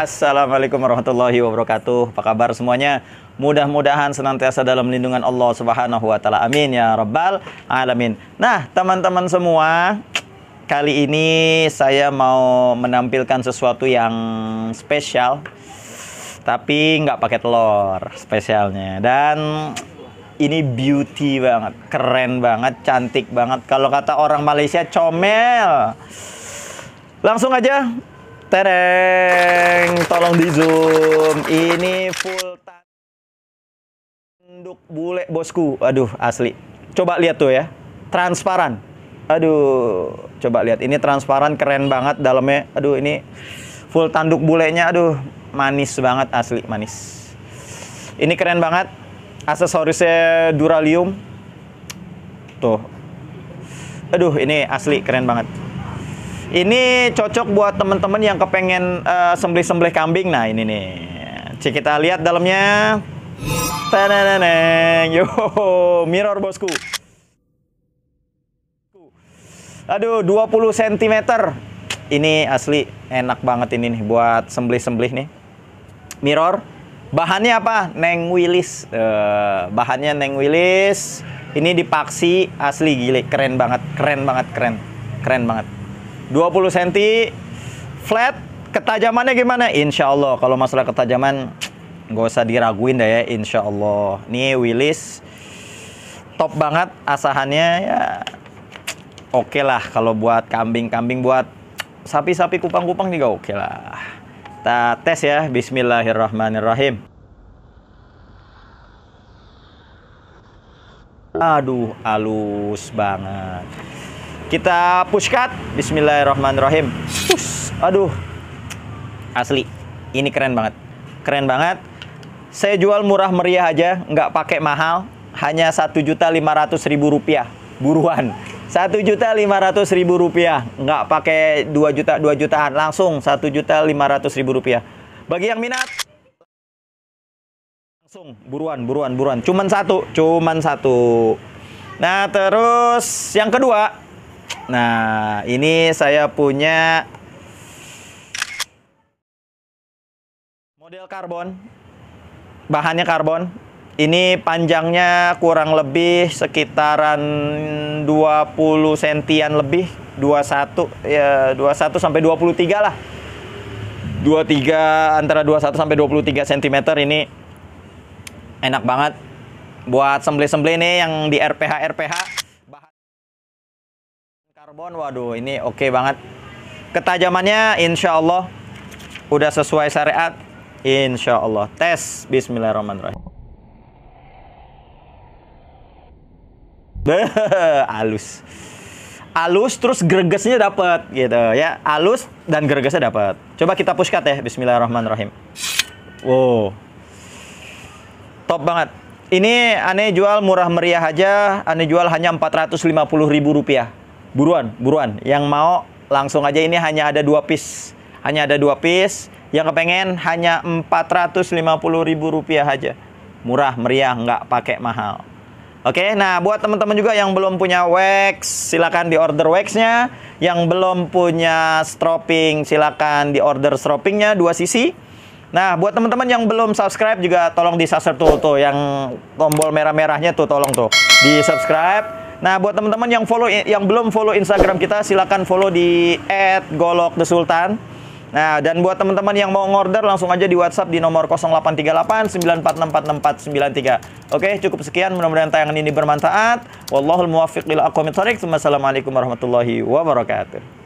Assalamualaikum warahmatullahi wabarakatuh. Apa kabar semuanya? Mudah-mudahan senantiasa dalam lindungan Allah Subhanahu wa taala. Amin ya rabbal alamin. Nah, teman-teman semua, kali ini saya mau menampilkan sesuatu yang spesial, tapi nggak pakai telur spesialnya. Dan ini beauty banget, keren banget, cantik banget. Kalau kata orang Malaysia, comel. Langsung aja. Tereng, tolong di zoom. Ini full tanduk bule bosku. Aduh, asli. Coba lihat tuh ya, transparan. Aduh, coba lihat. Ini transparan, keren banget dalamnya. Aduh, ini full tanduk bulenya. Aduh, manis banget, asli manis. Ini keren banget. Aksesorisnya Duralium. Tuh. Aduh, ini asli keren banget. Ini cocok buat teman-teman yang kepengen sembelih-sembelih kambing. Nah, ini nih. Cek kita lihat dalamnya. Tadadadeng. Yo, mirror bosku. Aduh, 20 cm. Ini asli enak banget ini nih buat sembelih-sembelih nih. Mirror. Bahannya apa? Neng Wilis. Bahannya Neng Wilis. Ini dipaksi, asli gile, keren banget, keren banget, keren banget. 20 cm flat. Ketajamannya gimana? Insya Allah kalau masalah ketajaman nggak usah diraguin dah ya, insya Allah. Nih Wilis top banget asahannya ya. Oke lah kalau buat kambing-kambing, buat sapi-sapi, kupang-kupang juga oke lah. Kita tes ya. Bismillahirrahmanirrahim. Aduh, halus banget. Kita push cut. Bismillahirrahmanirrahim. Push. Aduh, asli. Ini keren banget. Keren banget. Saya jual murah meriah aja, nggak pakai mahal. Hanya Rp1.500.000. Buruan. Rp1.500.000. Nggak pakai 2 juta, 2 jutaan. Langsung Rp1.500.000. Bagi yang minat, langsung buruan. Cuman satu. Nah, terus yang kedua. Nah, ini saya punya model karbon. Bahannya karbon. Ini panjangnya kurang lebih sekitaran 20 sentian lebih. 21 ya, 21 sampai 23 lah. 23, antara 21 sampai 23 cm. Ini enak banget buat sembelih-sembelih nih yang di RPH. Karbon, waduh, ini oke banget. Ketajamannya insya Allah udah sesuai syariat, insya Allah. Tes. Bismillahirrahmanirrahim. Halus terus gregesnya dapet gitu ya. Halus dan gregesnya dapet. Coba kita push cut ya. Bismillahirrahmanirrahim. Wow, top banget. Ini aneh jual murah meriah aja. Aneh jual hanya Rp450.000. Buruan. Yang mau langsung aja. Ini hanya ada 2 piece. Yang kepengen hanya Rp450.000 aja. Murah meriah, nggak pakai mahal. Oke, nah buat teman-teman juga yang belum punya wax, silakan di order waxnya. Yang belum punya stropping, silakan di order stroppingnya 2 sisi. Nah, buat teman-teman yang belum subscribe juga tolong di subscribe tuh yang tombol merah-merahnya tuh, tolong tuh di subscribe. Nah, buat teman-teman yang belum follow Instagram kita, silakan follow di @golokthesultan. Nah, dan buat teman-teman yang mau ngorder langsung aja di WhatsApp di nomor 0838 946443. Oke, cukup sekian. Mudah-mudahan tayangan ini bermanfaat. Wallahul muwaffiq ila aqwamit thoriq. Wassalamualaikum warahmatullahi wabarakatuh.